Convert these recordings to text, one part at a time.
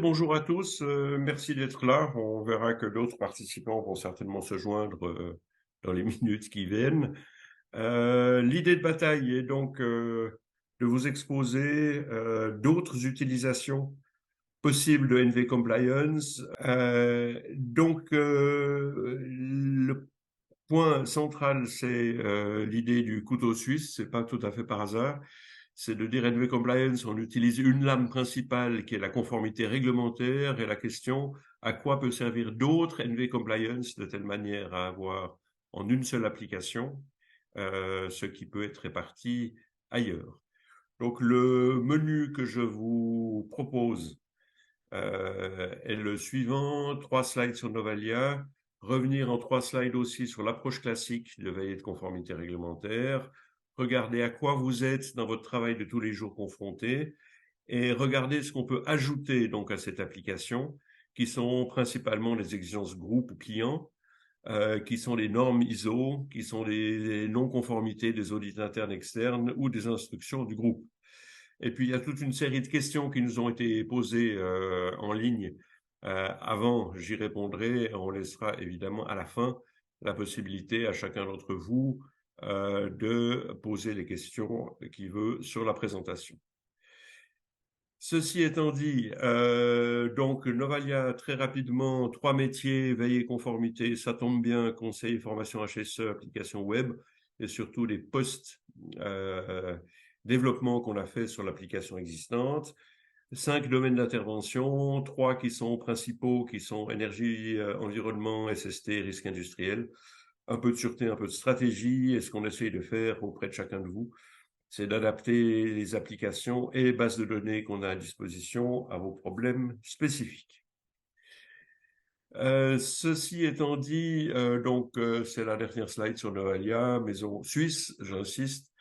Bonjour à tous, merci d'être là. On verra que d'autres participants vont certainement se joindre dans les minutes qui viennent. L'idée de bataille est donc de vous exposer d'autres utilisations possibles de NV Compliance. Le point central, c'est l'idée du couteau suisse. C'est pas tout à fait par hasard. C'est de dire NV Compliance, on utilise une lame principale qui est la conformité réglementaire et la question à quoi peut servir d'autres NV Compliance de telle manière à avoir en une seule application ce qui peut être réparti ailleurs. Donc le menu que je vous propose est le suivant, 3 slides sur Novalia, revenir en 3 slides aussi sur l'approche classique de veille de conformité réglementaire, regarder à quoi vous êtes dans votre travail de tous les jours confronté et regarder ce qu'on peut ajouter donc à cette application, qui sont principalement les exigences groupe ou clients, qui sont les normes ISO, qui sont les non-conformités des audits internes externes ou des instructions du groupe. Et puis, il y a toute une série de questions qui nous ont été posées en ligne. Avant, j'y répondrai. On laissera évidemment à la fin la possibilité à chacun d'entre vous de poser les questions qu'il veut sur la présentation. Ceci étant dit, donc Novalia, très rapidement, 3 métiers, veille et conformité, ça tombe bien, conseil, formation HSE, application web, et surtout les développements qu'on a fait sur l'application existante. 5 domaines d'intervention, 3 qui sont principaux, qui sont énergie, environnement, SST, risque industriel, un peu de sûreté, un peu de stratégie, et ce qu'on essaye de faire auprès de chacun de vous, c'est d'adapter les applications et les bases de données qu'on a à disposition à vos problèmes spécifiques. Ceci étant dit, c'est la dernière slide sur Novalia, maison suisse, j'insiste,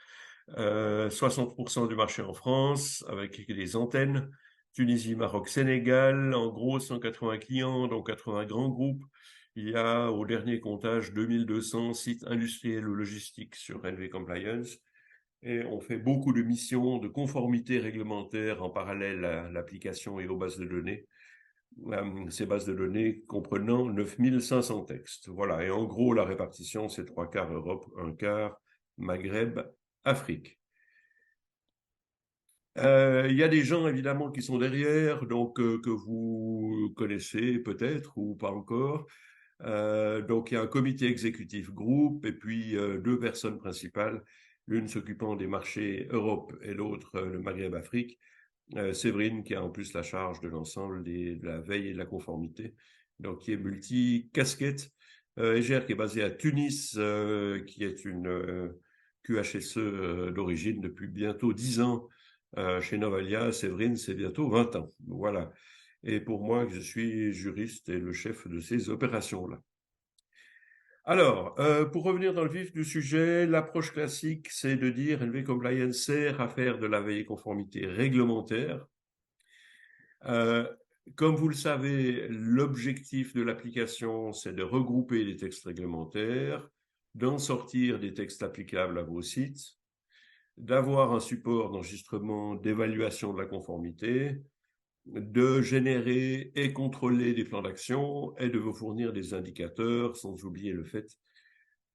60% du marché en France avec les antennes, Tunisie, Maroc, Sénégal, en gros 180 clients, donc 80 grands groupes. Il y a au dernier comptage 2200 sites industriels ou logistiques sur NV Compliance. Et on fait beaucoup de missions de conformité réglementaire en parallèle à l'application et aux bases de données. Ces bases de données comprenant 9500 textes. Voilà, et en gros, la répartition, c'est 3/4 Europe, 1/4 Maghreb, Afrique. Il y a des gens, évidemment, qui sont derrière, donc que vous connaissez peut-être ou pas encore. Donc, il y a un comité exécutif groupe et puis 2 personnes principales, l'une s'occupant des marchés Europe et l'autre le Maghreb-Afrique. Séverine, qui a en plus la charge de l'ensemble de la veille et de la conformité, donc qui est multi-casquette. Eger, qui est basé à Tunis, qui est une QHSE d'origine depuis bientôt 10 ans chez Novalia. Séverine, c'est bientôt 20 ans. Voilà. Et pour moi, je suis juriste et le chef de ces opérations-là. Alors, pour revenir dans le vif du sujet, l'approche classique, c'est de dire NV Compliance sert à faire de la veille et conformité réglementaire. Comme vous le savez, l'objectif de l'application, c'est de regrouper les textes réglementaires, d'en sortir des textes applicables à vos sites, d'avoir un support d'enregistrement d'évaluation de la conformité, de générer et contrôler des plans d'action et de vous fournir des indicateurs, sans oublier le fait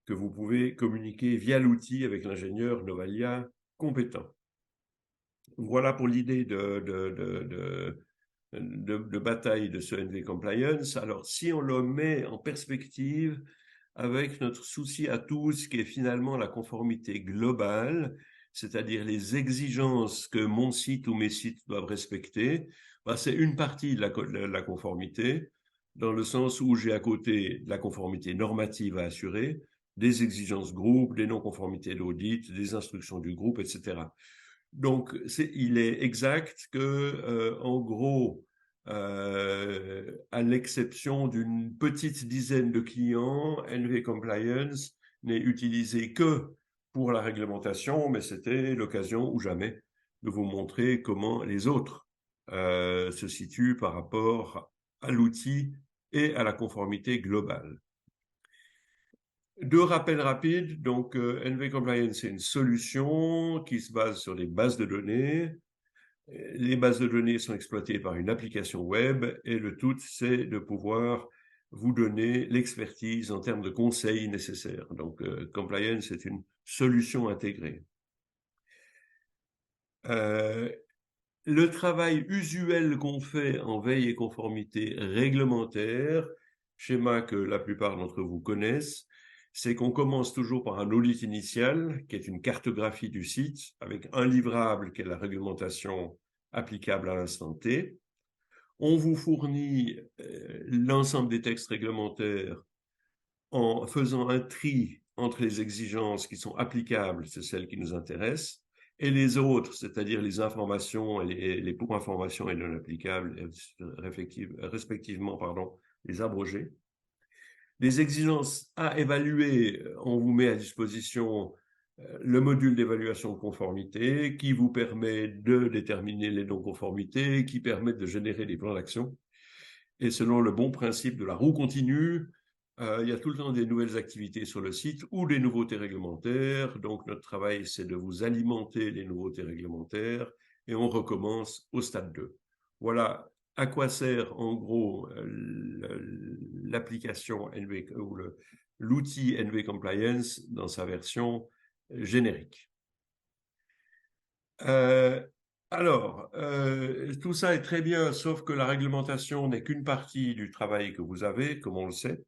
que vous pouvez communiquer via l'outil avec l'ingénieur Novalia compétent. Voilà pour l'idée de bataille de ce NV Compliance. Alors, si on le met en perspective avec notre souci à tous, qui est finalement la conformité globale, c'est-à-dire les exigences que mon site ou mes sites doivent respecter, c'est une partie de la conformité, dans le sens où j'ai à côté la conformité normative à assurer, des exigences groupes, des non-conformités d'audit, des instructions du groupe, etc. Donc, il est exact que, en gros, à l'exception d'une petite dizaine de clients, NV Compliance n'est utilisé que pour la réglementation, mais c'était l'occasion ou jamais de vous montrer comment les autres se situent par rapport à l'outil et à la conformité globale. 2 rappels rapides. Donc, NV Compliance, c'est une solution qui se base sur des bases de données. Les bases de données sont exploitées par une application web et le tout, c'est de pouvoir vous donner l'expertise en termes de conseils nécessaires. Donc, Compliance est une solution intégrée. Le travail usuel qu'on fait en veille et conformité réglementaire, schéma que la plupart d'entre vous connaissent, c'est qu'on commence toujours par un audit initial, qui est une cartographie du site, avec un livrable qui est la réglementation applicable à l'instant T. On vous fournit l'ensemble des textes réglementaires en faisant un tri entre les exigences qui sont applicables, c'est celles qui nous intéressent, et les autres, c'est-à-dire les informations et les pour-informations et non applicables, respectivement, les abroger. Les exigences à évaluer, on vous met à disposition le module d'évaluation de conformité qui vous permet de déterminer les non-conformités, qui permet de générer des plans d'action. Et selon le bon principe de la roue continue, il y a tout le temps des nouvelles activités sur le site ou des nouveautés réglementaires. Donc, notre travail, c'est de vous alimenter les nouveautés réglementaires et on recommence au stade 2. Voilà à quoi sert en gros l'application NV ou l'outil NV Compliance dans sa version générique. Tout ça est très bien, sauf que la réglementation n'est qu'une partie du travail que vous avez, comme on le sait.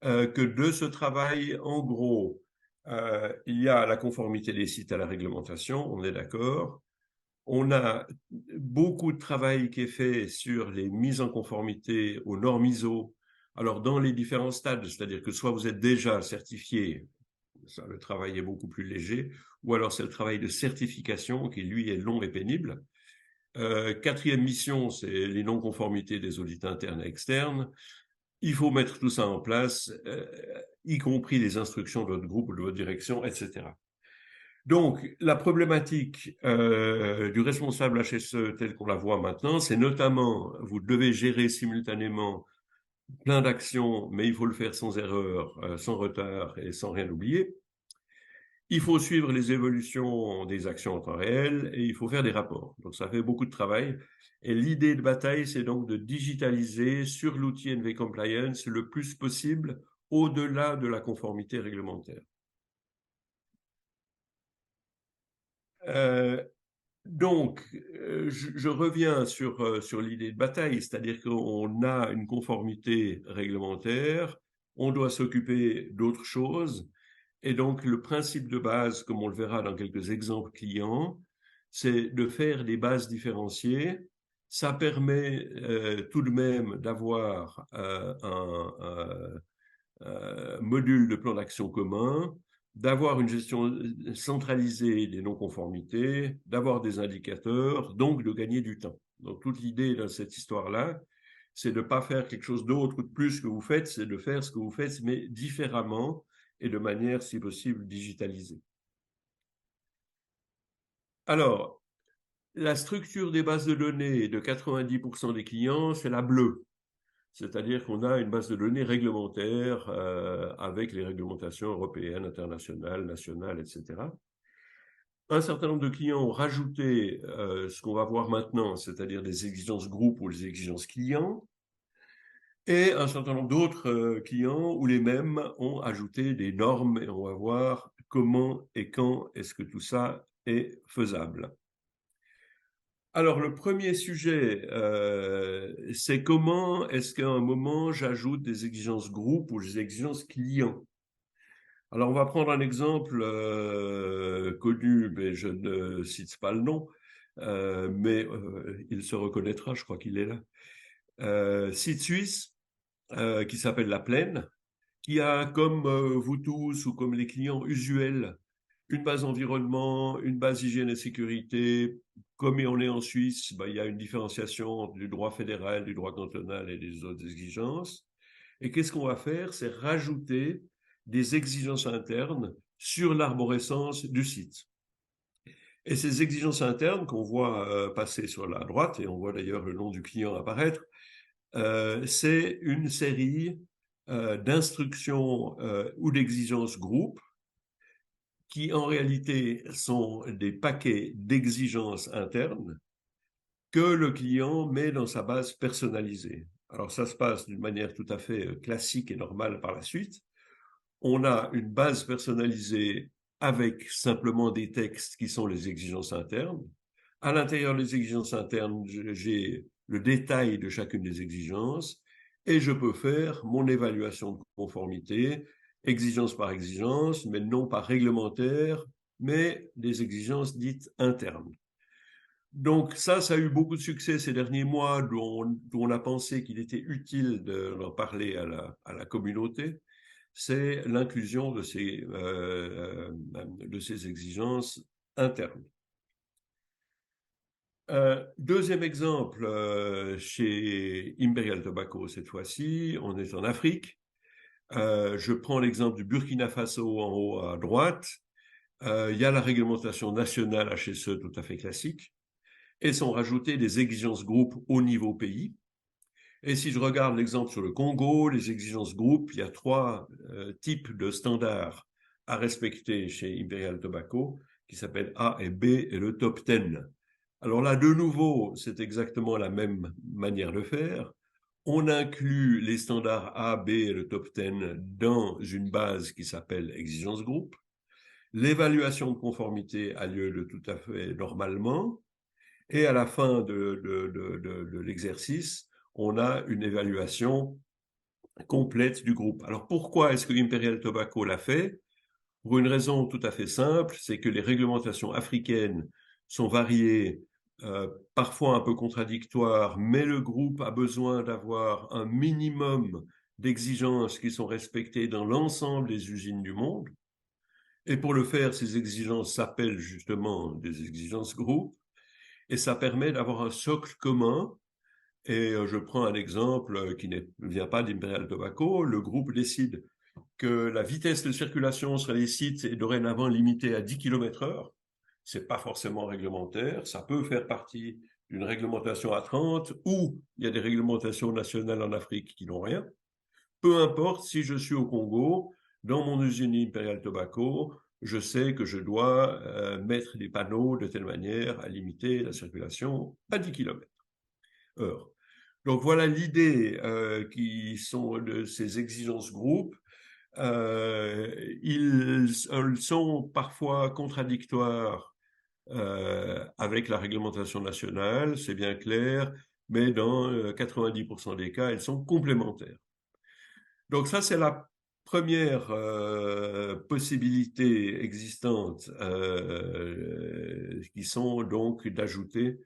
Que de ce travail, en gros, il y a la conformité des sites à la réglementation, on est d'accord. On a beaucoup de travail qui est fait sur les mises en conformité aux normes ISO. Alors, dans les différents stades, c'est-à-dire que soit vous êtes déjà certifié, ça, le travail est beaucoup plus léger, ou alors c'est le travail de certification qui, lui, est long et pénible. Quatrième mission, c'est les non-conformités des audits internes et externes. Il faut mettre tout ça en place, y compris les instructions de votre groupe ou de votre direction, etc. Donc, la problématique du responsable HSE tel qu'on la voit maintenant, c'est notamment, vous devez gérer simultanément plein d'actions, mais il faut le faire sans erreur, sans retard et sans rien oublier. Il faut suivre les évolutions des actions en temps réel et il faut faire des rapports. Donc, ça fait beaucoup de travail. Et l'idée de bataille, c'est donc de digitaliser sur l'outil NV Compliance le plus possible au-delà de la conformité réglementaire. Je reviens sur l'idée de bataille, c'est-à-dire qu'on a une conformité réglementaire, on doit s'occuper d'autres choses, et donc le principe de base, comme on le verra dans quelques exemples clients, c'est de faire des bases différenciées. Ça permet tout de même d'avoir un module de plan d'action commun, d'avoir une gestion centralisée des non-conformités, d'avoir des indicateurs, donc de gagner du temps. Donc toute l'idée dans cette histoire-là, c'est de ne pas faire quelque chose d'autre ou de plus que vous faites, c'est de faire ce que vous faites, mais différemment et de manière, si possible, digitalisée. Alors, la structure des bases de données de 90% des clients, c'est la bleue. C'est-à-dire qu'on a une base de données réglementaire avec les réglementations européennes, internationales, nationales, etc. Un certain nombre de clients ont rajouté ce qu'on va voir maintenant, c'est-à-dire des exigences groupes ou les exigences clients. Et un certain nombre d'autres clients où les mêmes ont ajouté des normes et on va voir comment et quand est-ce que tout ça est faisable. Alors, le premier sujet, c'est comment est-ce qu'à un moment, j'ajoute des exigences groupes ou des exigences clients. Alors, on va prendre un exemple connu, mais je ne cite pas le nom, mais il se reconnaîtra, je crois qu'il est là. Site suisse qui s'appelle La Plaine, qui a, comme vous tous ou comme les clients usuels, une base environnement, une base hygiène et sécurité. Comme on est en Suisse, il y a une différenciation entre du droit fédéral, du droit cantonal et des autres exigences. Et qu'est-ce qu'on va faire? C'est rajouter des exigences internes sur l'arborescence du site. Et ces exigences internes qu'on voit passer sur la droite, et on voit d'ailleurs le nom du client apparaître, c'est une série d'instructions ou d'exigences groupes qui en réalité sont des paquets d'exigences internes que le client met dans sa base personnalisée. Alors ça se passe d'une manière tout à fait classique et normale par la suite. On a une base personnalisée avec simplement des textes qui sont les exigences internes. À l'intérieur des exigences internes, j'ai le détail de chacune des exigences et je peux faire mon évaluation de conformité, exigence par exigence, mais non pas réglementaire, mais des exigences dites internes. Donc ça a eu beaucoup de succès ces derniers mois, dont on a pensé qu'il était utile d'en parler à la communauté. C'est l'inclusion de ces exigences internes. Deuxième exemple, chez Imperial Tobacco cette fois-ci, on est en Afrique. Je prends l'exemple du Burkina Faso en haut à droite. Il y a la réglementation nationale HSE tout à fait classique et sont rajoutées des exigences groupes au niveau pays. Et si je regarde l'exemple sur le Congo, les exigences groupes, il y a trois types de standards à respecter chez Imperial Tobacco, qui s'appellent A et B et le top 10. Alors là, de nouveau, c'est exactement la même manière de faire. On inclut les standards A, B et le top 10 dans une base qui s'appelle exigence groupe. L'évaluation de conformité a lieu de tout à fait normalement. Et à la fin de l'exercice, on a une évaluation complète du groupe. Alors pourquoi est-ce que Imperial Tobacco l'a fait? Pour une raison tout à fait simple, c'est que les réglementations africaines sont variées, parfois un peu contradictoires, mais le groupe a besoin d'avoir un minimum d'exigences qui sont respectées dans l'ensemble des usines du monde. Et pour le faire, ces exigences s'appellent justement des exigences groupes. Et ça permet d'avoir un socle commun. Et je prends un exemple qui ne vient pas d'Imperial Tobacco. Le groupe décide que la vitesse de circulation sur les sites est dorénavant limitée à 10 km/h. Ce n'est pas forcément réglementaire. Ça peut faire partie d'une réglementation à 30 ou il y a des réglementations nationales en Afrique qui n'ont rien. Peu importe, si je suis au Congo, dans mon usine Imperial Tobacco, je sais que je dois mettre des panneaux de telle manière à limiter la circulation à 10 km/h. Donc voilà l'idée qui sont de ces exigences groupes. Elles sont parfois contradictoires avec la réglementation nationale, c'est bien clair, mais dans 90% des cas, elles sont complémentaires. Donc ça, c'est la première possibilité existante qui sont donc d'ajouter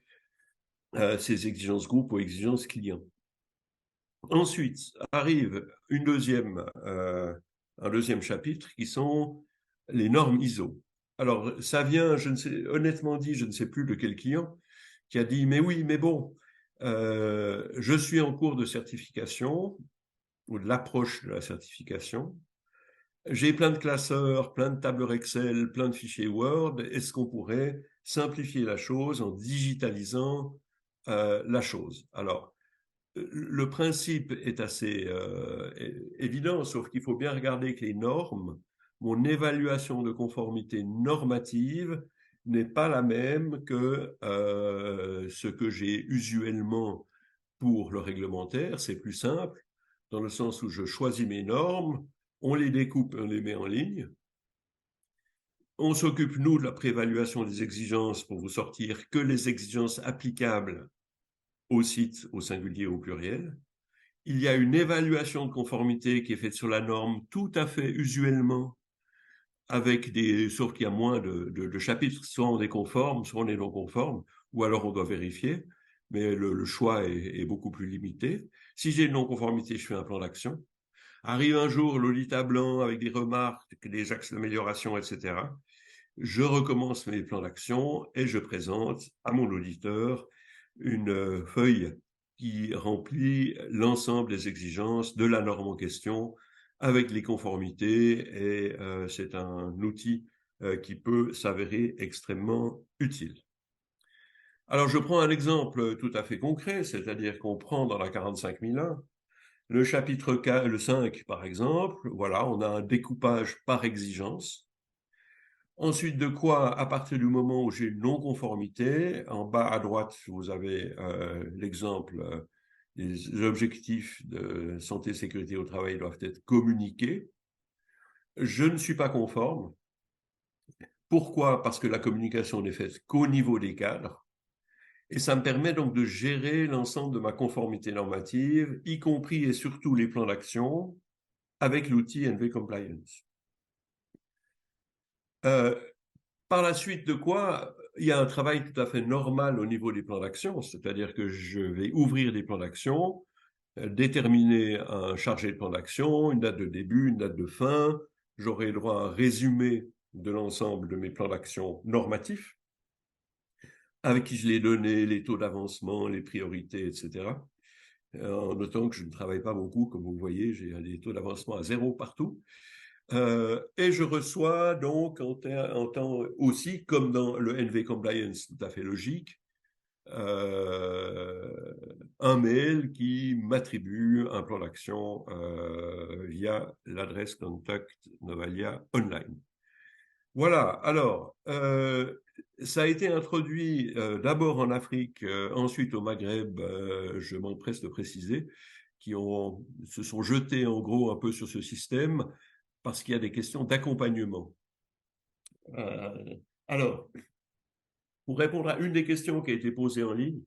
ces exigences groupes aux exigences clients. Ensuite arrive un deuxième chapitre qui sont les normes ISO. Alors ça vient, honnêtement dit, je ne sais plus de quel client qui a dit mais oui, mais bon, je suis en cours de certification ou de l'approche de la certification. J'ai plein de classeurs, plein de tableurs Excel, plein de fichiers Word. Est-ce qu'on pourrait simplifier la chose en digitalisant la chose? Alors, le principe est assez évident, sauf qu'il faut bien regarder que les normes, mon évaluation de conformité normative n'est pas la même que ce que j'ai usuellement pour le réglementaire. C'est plus simple, dans le sens où je choisis mes normes, on les découpe, on les met en ligne. On s'occupe, nous, de la préévaluation des exigences pour vous sortir que les exigences applicables au site, au singulier ou au pluriel. Il y a une évaluation de conformité qui est faite sur la norme tout à fait usuellement, sauf qu'il y a moins de chapitres, soit on est conforme, soit on est non conforme, ou alors on doit vérifier, mais le choix est beaucoup plus limité. Si j'ai une non-conformité, je fais un plan d'action. Arrive un jour l'Olita blanc avec des remarques, des axes d'amélioration, etc. Je recommence mes plans d'action et je présente à mon auditeur une feuille qui remplit l'ensemble des exigences de la norme en question avec les conformités et c'est un outil qui peut s'avérer extrêmement utile. Alors je prends un exemple tout à fait concret, c'est-à-dire qu'on prend dans la 45001 le chapitre 5 par exemple, voilà, on a un découpage par exigence. Ensuite de quoi, à partir du moment où j'ai une non-conformité, en bas à droite, vous avez l'exemple des objectifs de santé et sécurité au travail doivent être communiqués. Je ne suis pas conforme. Pourquoi? Parce que la communication n'est faite qu'au niveau des cadres. Et ça me permet donc de gérer l'ensemble de ma conformité normative, y compris et surtout les plans d'action, avec l'outil NV Compliance. Par la suite de quoi, il y a un travail tout à fait normal au niveau des plans d'action, c'est-à-dire que je vais ouvrir des plans d'action, déterminer un chargé de plan d'action, une date de début, une date de fin, j'aurai droit à un résumé de l'ensemble de mes plans d'action normatifs, avec qui je l'ai donné, les taux d'avancement, les priorités, etc. En notant que je ne travaille pas beaucoup, comme vous voyez, j'ai des taux d'avancement à 0 partout. Et je reçois donc en temps aussi, comme dans le NV Compliance, tout à fait logique, un mail qui m'attribue un plan d'action via l'adresse contact Novalia Online. Voilà, alors, ça a été introduit d'abord en Afrique, ensuite au Maghreb, je m'empresse de préciser, qui se sont jetés en gros un peu sur ce système parce qu'il y a des questions d'accompagnement. Alors, pour répondre à une des questions qui a été posée en ligne,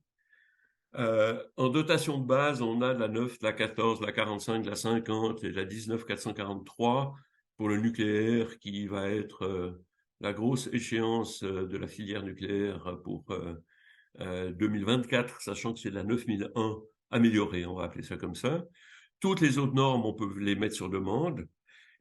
en dotation de base, on a la 9, la 14, la 45, la 50 et la 19 443 pour le nucléaire qui va être la grosse échéance de la filière nucléaire pour 2024, sachant que c'est la 9001 améliorée, on va appeler ça comme ça. Toutes les autres normes, on peut les mettre sur demande.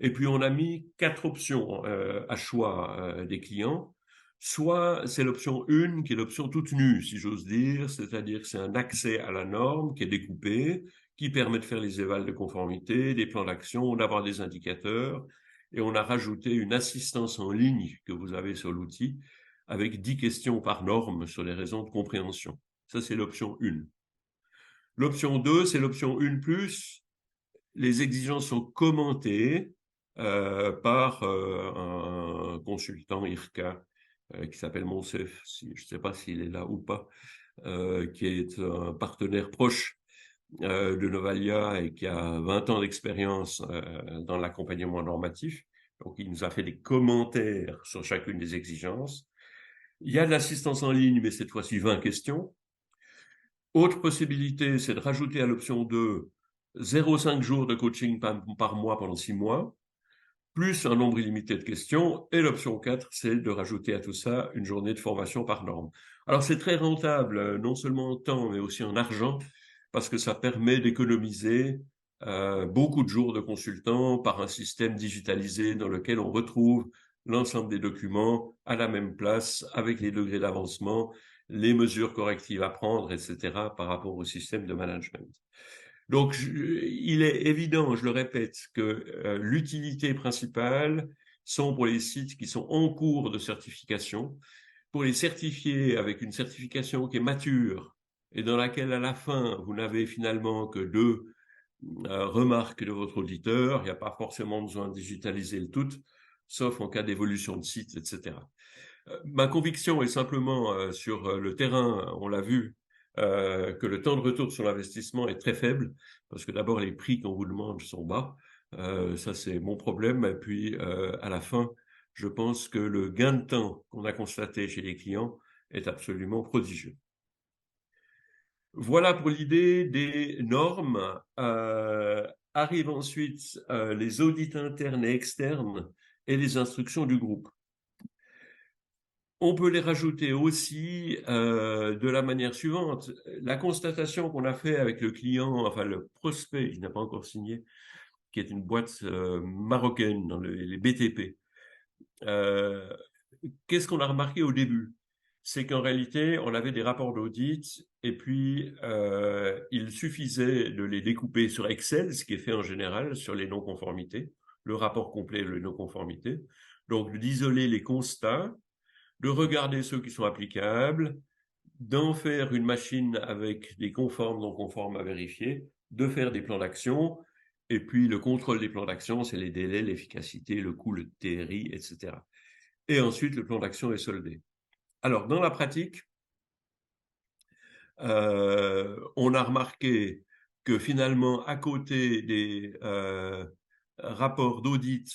Et puis, on a mis 4 options à choix des clients. Soit c'est l'option 1 qui est l'option toute nue, si j'ose dire, c'est-à-dire que c'est un accès à la norme qui est découpé, qui permet de faire les évals de conformité, des plans d'action, d'avoir des indicateurs. Et on a rajouté une assistance en ligne que vous avez sur l'outil avec 10 questions par norme sur les raisons de compréhension. Ça, c'est l'option 1. L'option 2, c'est l'option 1 plus. Les exigences sont commentées par un consultant IRCA qui s'appelle Monsef, je ne sais pas s'il est là ou pas, qui est un partenaire proche de Novalia et qui a 20 ans d'expérience dans l'accompagnement normatif. Donc, il nous a fait des commentaires sur chacune des exigences. Il y a de l'assistance en ligne, mais cette fois-ci 20 questions. Autre possibilité, c'est de rajouter à l'option 2 0,5 jours de coaching par mois pendant 6 mois, plus un nombre illimité de questions. Et l'option 4, c'est de rajouter à tout ça une journée de formation par norme. Alors c'est très rentable, non seulement en temps, mais aussi en argent, parce que ça permet d'économiser beaucoup de jours de consultants par un système digitalisé dans lequel on retrouve l'ensemble des documents à la même place, avec les degrés d'avancement, les mesures correctives à prendre, etc., par rapport au système de management. Donc, il est évident, je le répète, que l'utilité principale sont pour les sites qui sont en cours de certification, pour les certifier avec une certification qui est mature et dans laquelle, à la fin, vous n'avez finalement que 2 remarques de votre auditeur. Il n'y a pas forcément besoin de digitaliser le tout, sauf en cas d'évolution de site, etc. Ma conviction est simplement sur le terrain, on l'a vu, que le temps de retour sur l'investissement est très faible, parce que d'abord les prix qu'on vous demande sont bas, ça c'est mon problème, et puis à la fin, je pense que le gain de temps qu'on a constaté chez les clients est absolument prodigieux. Voilà pour l'idée des normes. Arrivent ensuite les audits internes et externes et les instructions du groupe. On peut les rajouter aussi de la manière suivante. La constatation qu'on a fait avec le client, enfin le prospect, il n'a pas encore signé, qui est une boîte marocaine dans les BTP. Qu'est-ce qu'on a remarqué au début? C'est qu'en réalité, on avait des rapports d'audit et puis il suffisait de les découper sur Excel, ce qui est fait en général sur les non-conformités, le rapport complet, les non-conformités. Donc d'isoler les constats, de regarder ceux qui sont applicables, d'en faire une machine avec des conformes, non conformes à vérifier, de faire des plans d'action, et puis le contrôle des plans d'action, c'est les délais, l'efficacité, le coût, le TRI, etc. et ensuite le plan d'action est soldé. Alors, dans la pratique, on a remarqué que finalement, à côté des rapports d'audit,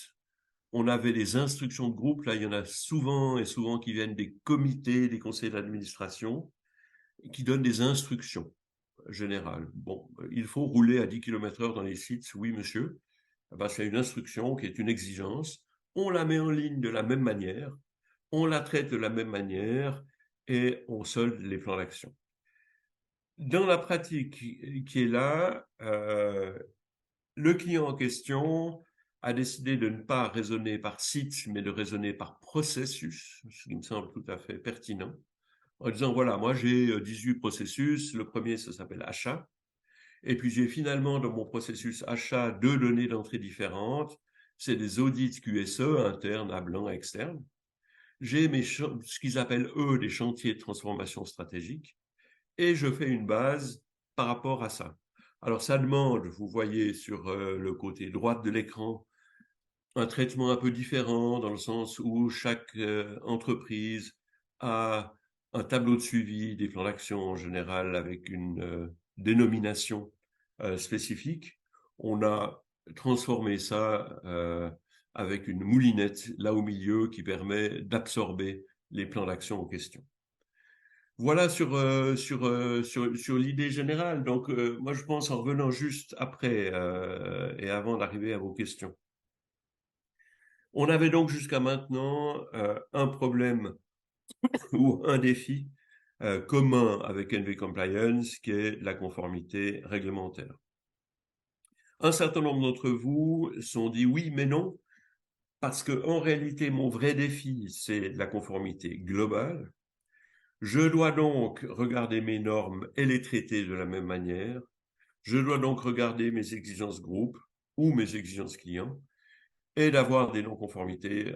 on avait des instructions de groupe. Là, il y en a souvent et souvent qui viennent des comités, des conseils d'administration, qui donnent des instructions générales. Bon, il faut rouler à 10 km/h dans les sites, oui monsieur. Ben, c'est une instruction qui est une exigence. On la met en ligne de la même manière, on la traite de la même manière et on solde les plans d'action. Dans la pratique qui est là, le client en question a décidé de ne pas raisonner par site, mais de raisonner par processus, ce qui me semble tout à fait pertinent, en disant, voilà, moi j'ai 18 processus, le premier, ça s'appelle achat, et puis j'ai finalement dans mon processus achat 2 données d'entrée différentes, c'est des audits QSE, internes, à blanc, externes. J'ai ce qu'ils appellent eux des chantiers de transformation stratégique, et je fais une base par rapport à ça. Alors ça demande, vous voyez sur le côté droit de l'écran, un traitement un peu différent dans le sens où chaque entreprise a un tableau de suivi des plans d'action en général avec une dénomination spécifique. On a transformé ça avec une moulinette là au milieu qui permet d'absorber les plans d'action en question. Voilà sur l'idée générale. Donc, moi, je pense, en revenant juste après et avant d'arriver à vos questions. On avait donc jusqu'à maintenant un problème ou un défi commun avec NV Compliance, qui est la conformité réglementaire. Un certain nombre d'entre vous se sont dit oui, mais non, parce que en réalité, mon vrai défi, c'est la conformité globale. Je dois donc regarder mes normes et les traiter de la même manière. Je dois donc regarder mes exigences groupes ou mes exigences clients et d'avoir des non-conformités,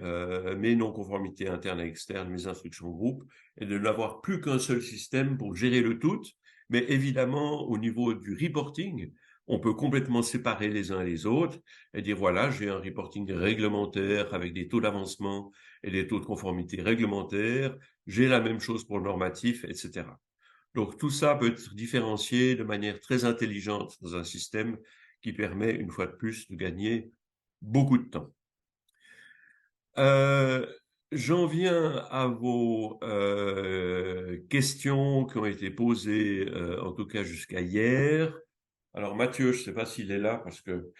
mes non-conformités internes et externes, mes instructions groupes, et de n'avoir plus qu'un seul système pour gérer le tout. Mais évidemment, au niveau du reporting, on peut complètement séparer les uns et les autres et dire, voilà, j'ai un reporting réglementaire avec des taux d'avancement et des taux de conformité réglementaires. J'ai la même chose pour le normatif, etc. Donc tout ça peut être différencié de manière très intelligente dans un système qui permet, une fois de plus, de gagner beaucoup de temps. J'en viens à vos questions qui ont été posées, en tout cas jusqu'à hier. Alors Mathieu, je ne sais pas s'il est là parce que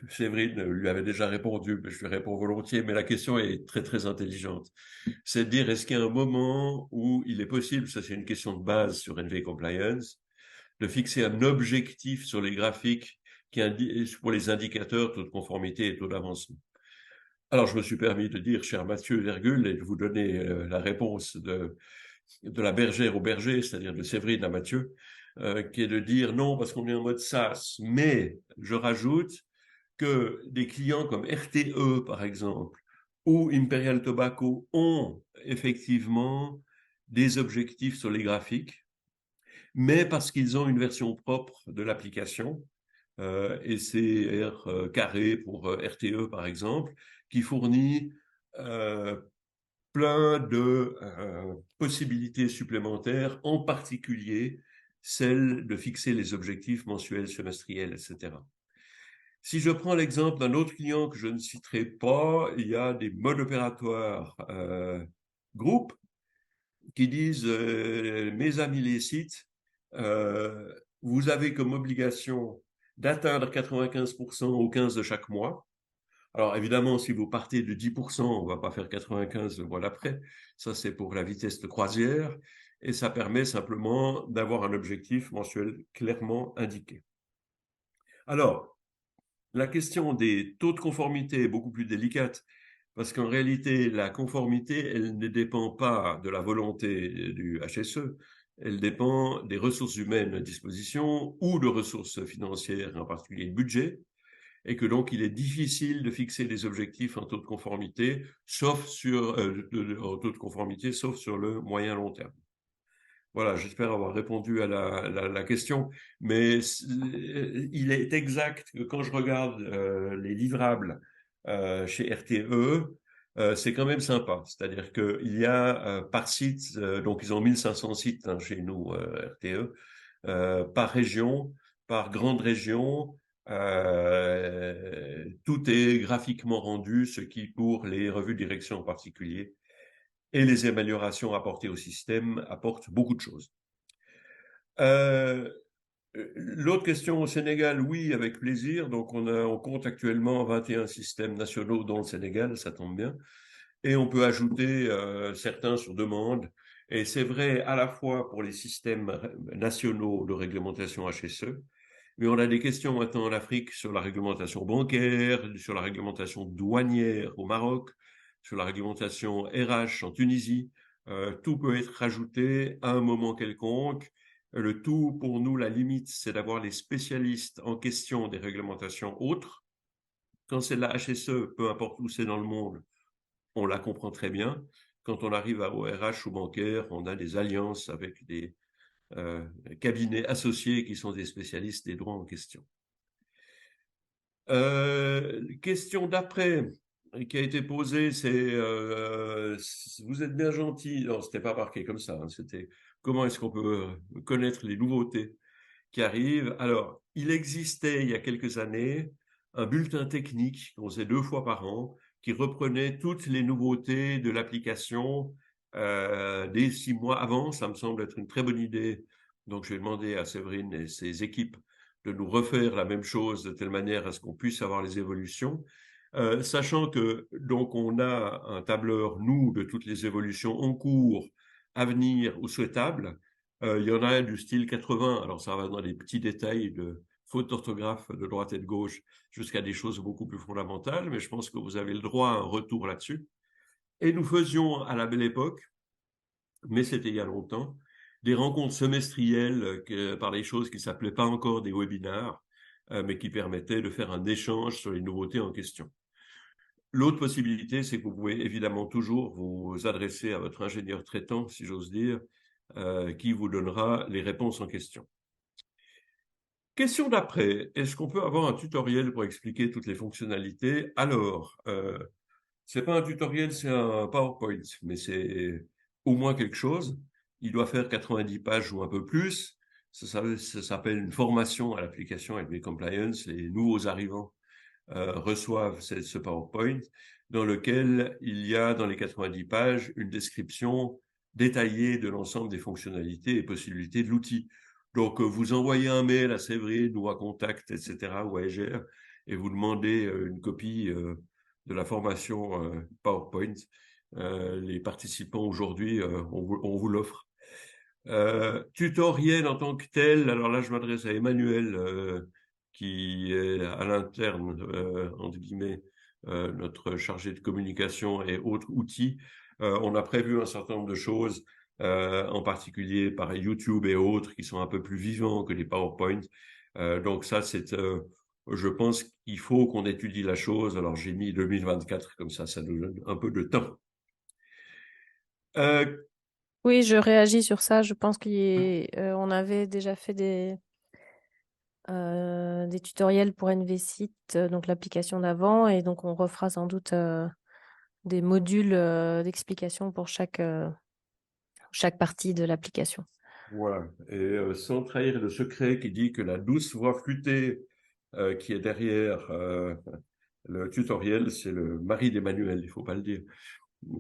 Séverine lui avait déjà répondu, mais je lui réponds volontiers, mais la question est très très intelligente. C'est de dire, est-ce qu'il y a un moment où il est possible, ça c'est une question de base sur NV Compliance, de fixer un objectif sur les graphiques pour les indicateurs taux de conformité et taux d'avancement. Alors je me suis permis de dire, cher Mathieu, virgule, et de vous donner la réponse de la bergère au berger, c'est-à-dire de Séverine à Mathieu, qui est de dire non parce qu'on est en mode SaaS, mais je rajoute que des clients comme RTE, par exemple, ou Imperial Tobacco ont effectivement des objectifs sur les graphiques, mais parce qu'ils ont une version propre de l'application, et c'est R carré pour RTE, par exemple, qui fournit plein de possibilités supplémentaires, en particulier celle de fixer les objectifs mensuels, semestriels, etc. Si je prends l'exemple d'un autre client que je ne citerai pas, il y a des modes opératoires groupes qui disent mes amis les sites, vous avez comme obligation d'atteindre 95% au 15 de chaque mois. Alors évidemment, si vous partez de 10%, on ne va pas faire 95 le mois d'après. Ça, c'est pour la vitesse de croisière. Et ça permet simplement d'avoir un objectif mensuel clairement indiqué. Alors, la question des taux de conformité est beaucoup plus délicate parce qu'en réalité, la conformité, elle ne dépend pas de la volonté du HSE, elle dépend des ressources humaines à disposition ou de ressources financières, en particulier le budget, et que donc il est difficile de fixer des objectifs en taux de conformité, sauf sur en taux de conformité, sauf sur le moyen long terme. Voilà, j'espère avoir répondu à la question, mais il est exact que quand je regarde les livrables chez RTE, c'est quand même sympa. C'est-à-dire qu'il y a par site, donc ils ont 1500 sites hein, chez nous, RTE, par région, par grande région. Tout est graphiquement rendu, ce qui, pour les revues de direction en particulier, et les améliorations apportées au système, apporte beaucoup de choses. L'autre question au Sénégal, oui, avec plaisir. Donc, on compte actuellement 21 systèmes nationaux dans le Sénégal, ça tombe bien. Et on peut ajouter certains sur demande. Et c'est vrai à la fois pour les systèmes nationaux de réglementation HSE, mais on a des questions maintenant en Afrique sur la réglementation bancaire, sur la réglementation douanière au Maroc, sur la réglementation RH en Tunisie. Tout peut être rajouté à un moment quelconque. Le tout, pour nous, la limite, c'est d'avoir les spécialistes en question des réglementations autres. Quand c'est de la HSE, peu importe où c'est dans le monde, on la comprend très bien. Quand on arrive au RH ou bancaire, on a des alliances avec des cabinets associés qui sont des spécialistes des droits en question. Question d'après qui a été posée, c'est vous êtes bien gentil. Non, c'était pas marqué comme ça. Hein, c'était comment est-ce qu'on peut connaître les nouveautés qui arrivent. Alors, il existait il y a quelques années un bulletin technique qu'on faisait 2 fois par an qui reprenait toutes les nouveautés de l'application dès 6 mois avant. Ça me semble être une très bonne idée. Donc, je vais demander à Séverine et ses équipes de nous refaire la même chose de telle manière à ce qu'on puisse avoir les évolutions. Sachant que donc on a un tableur, nous, de toutes les évolutions en cours, à venir ou souhaitables. Il y en a un du style 80, alors ça va dans des petits détails de fautes d'orthographe de droite et de gauche jusqu'à des choses beaucoup plus fondamentales, mais je pense que vous avez le droit à un retour là-dessus. Et nous faisions à la belle époque, mais c'était il y a longtemps, des rencontres semestrielles par des choses qui ne s'appelaient pas encore des webinars, mais qui permettaient de faire un échange sur les nouveautés en question. L'autre possibilité, c'est que vous pouvez évidemment toujours vous adresser à votre ingénieur traitant, si j'ose dire, qui vous donnera les réponses en question. Question d'après, est-ce qu'on peut avoir un tutoriel pour expliquer toutes les fonctionnalités? Alors, c'est pas un tutoriel, c'est un PowerPoint, mais c'est au moins quelque chose. Il doit faire 90 pages ou un peu plus. Ça s'appelle une formation à l'application LB Compliance. Les nouveaux arrivants reçoivent ce PowerPoint dans lequel il y a dans les 90 pages une description détaillée de l'ensemble des fonctionnalités et possibilités de l'outil. Donc, vous envoyez un mail à Séverine ou à Contact, etc., ou à EGR, et vous demandez une copie de la formation PowerPoint. Les participants aujourd'hui, on vous l'offre. Tutoriel en tant que tel, alors là, je m'adresse à Emmanuel, qui est à l'interne, entre guillemets, notre chargé de communication et autres outils. On a prévu un certain nombre de choses, en particulier par YouTube et autres, qui sont un peu plus vivants que les PowerPoint. Donc ça, je pense qu'il faut qu'on étudie la chose. Alors j'ai mis 2024, comme ça nous donne un peu de temps. Oui, je réagis sur ça. Je pense qu'on avait déjà fait des tutoriels pour NVSite, donc l'application d'avant, et donc on refera sans doute des modules d'explication pour chaque partie de l'application. Voilà. Et sans trahir le secret qui dit que la douce voix flûtée qui est derrière le tutoriel, c'est le mari d'Emmanuel, il faut pas le dire,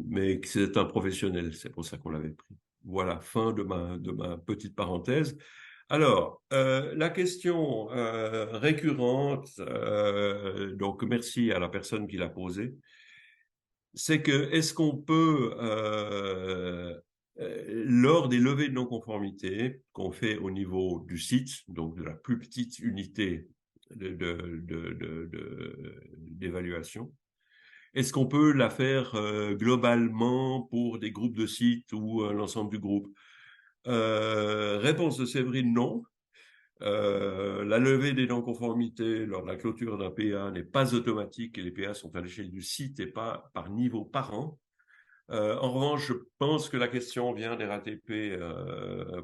mais que c'est un professionnel, c'est pour ça qu'on l'avait pris. Voilà, fin de ma petite parenthèse. Alors, la question récurrente, donc merci à la personne qui l'a posée, c'est que est-ce qu'on peut, lors des levées de non-conformité qu'on fait au niveau du site, donc de la plus petite unité d'évaluation, est-ce qu'on peut la faire globalement pour des groupes de sites ou l'ensemble du groupe? Réponse de Séverine, non. La levée des non-conformités lors de la clôture d'un PA n'est pas automatique et les PA sont à l'échelle du site et pas par niveau par an. En revanche, je pense que la question vient des RATP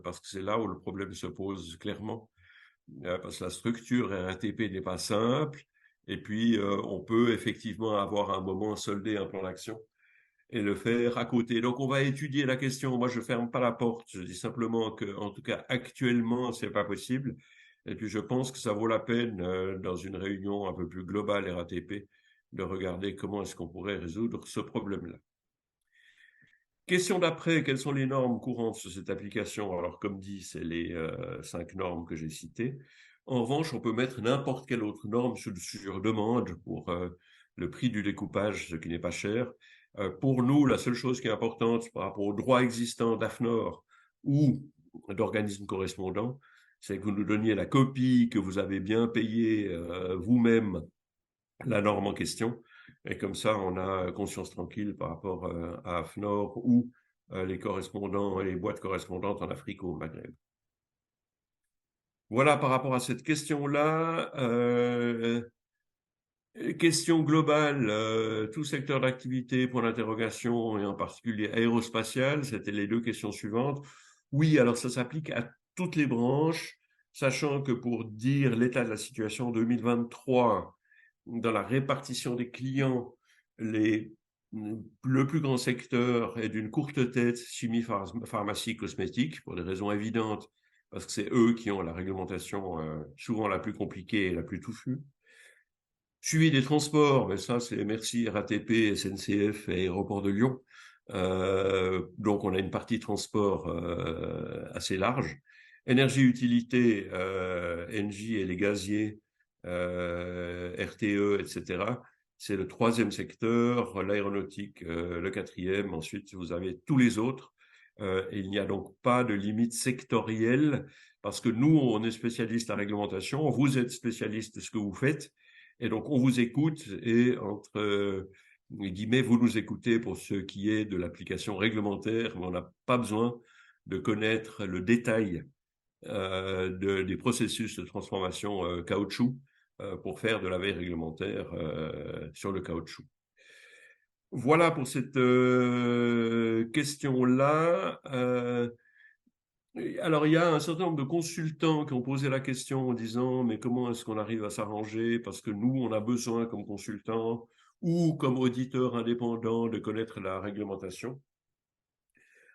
parce que c'est là où le problème se pose clairement. Parce que la structure RATP n'est pas simple. Et puis, on peut effectivement avoir à un moment soldé un plan d'action et le faire à côté. Donc, on va étudier la question. Moi, je ferme pas la porte. Je dis simplement que, en tout cas, actuellement, c'est pas possible. Et puis, je pense que ça vaut la peine, dans une réunion un peu plus globale RATP, de regarder comment est-ce qu'on pourrait résoudre ce problème-là. Question d'après, quelles sont les normes courantes sur cette application? Alors, comme dit, c'est les 5 normes que j'ai citées. En revanche, on peut mettre n'importe quelle autre norme sur demande pour le prix du découpage, ce qui n'est pas cher. Pour nous, la seule chose qui est importante par rapport aux droits existants d'AFNOR ou d'organismes correspondants, c'est que vous nous donniez la copie, que vous avez bien payé vous-même la norme en question. Et comme ça, on a conscience tranquille par rapport à AFNOR ou les correspondants et les boîtes correspondantes en Afrique ou au Maghreb. Voilà par rapport à cette question-là. Question globale, tout secteur d'activité, point d'interrogation, et en particulier aérospatial, c'était les 2 questions suivantes. Oui, alors ça s'applique à toutes les branches, sachant que pour dire l'état de la situation 2023, dans la répartition des clients, le plus grand secteur est d'une courte tête chimie, pharmacie, cosmétique, pour des raisons évidentes, parce que c'est eux qui ont la réglementation souvent la plus compliquée et la plus touffue. Suivi des transports, mais ça c'est merci RATP, SNCF et Aéroport de Lyon. Donc on a une partie transport assez large. Énergie utilité, Engie et les gaziers, RTE, etc. C'est le 3e secteur, l'aéronautique, le 4e. Ensuite, vous avez tous les autres. Et il n'y a donc pas de limite sectorielle parce que nous, on est spécialiste en réglementation, vous êtes spécialiste de ce que vous faites. Et donc, on vous écoute et entre guillemets, vous nous écoutez pour ce qui est de l'application réglementaire, mais on n'a pas besoin de connaître le détail des processus de transformation caoutchouc pour faire de la veille réglementaire sur le caoutchouc. Voilà pour cette question-là. Alors, il y a un certain nombre de consultants qui ont posé la question en disant, mais comment est-ce qu'on arrive à s'arranger? Parce que nous, on a besoin comme consultants ou comme auditeurs indépendants de connaître la réglementation.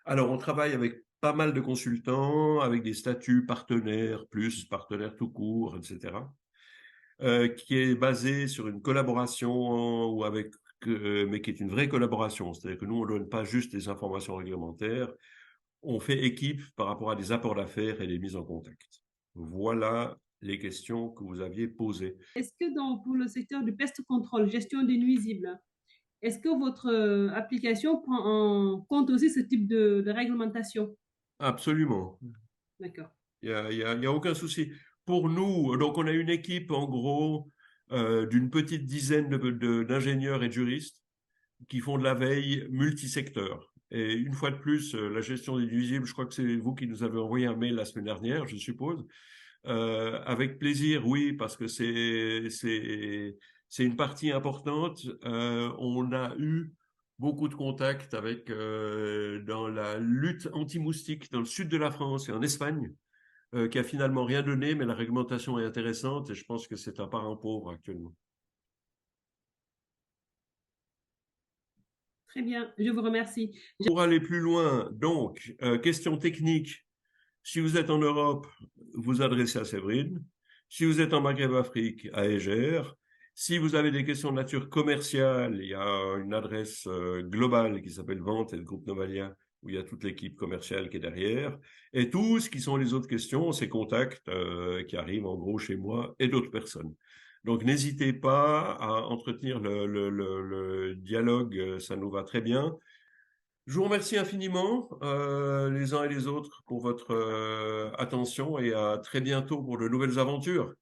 Alors, on travaille avec pas mal de consultants, avec des statuts partenaires, plus partenaires tout court, etc., qui est basé sur une collaboration ou avec, mais qui est une vraie collaboration. C'est-à-dire que nous, on ne donne pas juste des informations réglementaires, on fait équipe par rapport à des apports d'affaires et des mises en contact. Voilà les questions que vous aviez posées. Est-ce que pour le secteur du pest control, gestion des nuisibles, est-ce que votre application prend en compte aussi ce type de réglementation? Absolument. D'accord. Il y a aucun souci. Pour nous, donc on a une équipe en gros d'une petite dizaine d'ingénieurs et de juristes qui font de la veille multisecteur. Et une fois de plus, la gestion des nuisibles, je crois que c'est vous qui nous avez envoyé un mail la semaine dernière, je suppose. Avec plaisir, oui, parce que c'est une partie importante. On a eu beaucoup de contacts avec dans la lutte anti-moustique dans le sud de la France et en Espagne, qui a finalement rien donné, mais la réglementation est intéressante et je pense que c'est un parent pauvre actuellement. Très bien, je vous remercie. Pour aller plus loin, donc, question technique. Si vous êtes en Europe, vous adressez à Séverine. Si vous êtes en Maghreb-Afrique, à Eger. Si vous avez des questions de nature commerciale, il y a une adresse globale qui s'appelle Vente et le groupe Novalia, où il y a toute l'équipe commerciale qui est derrière. Et tout ce qui sont les autres questions, c'est contacts qui arrivent en gros chez moi et d'autres personnes. Donc n'hésitez pas à entretenir le dialogue, ça nous va très bien. Je vous remercie infiniment, les uns et les autres, pour votre attention et à très bientôt pour de nouvelles aventures.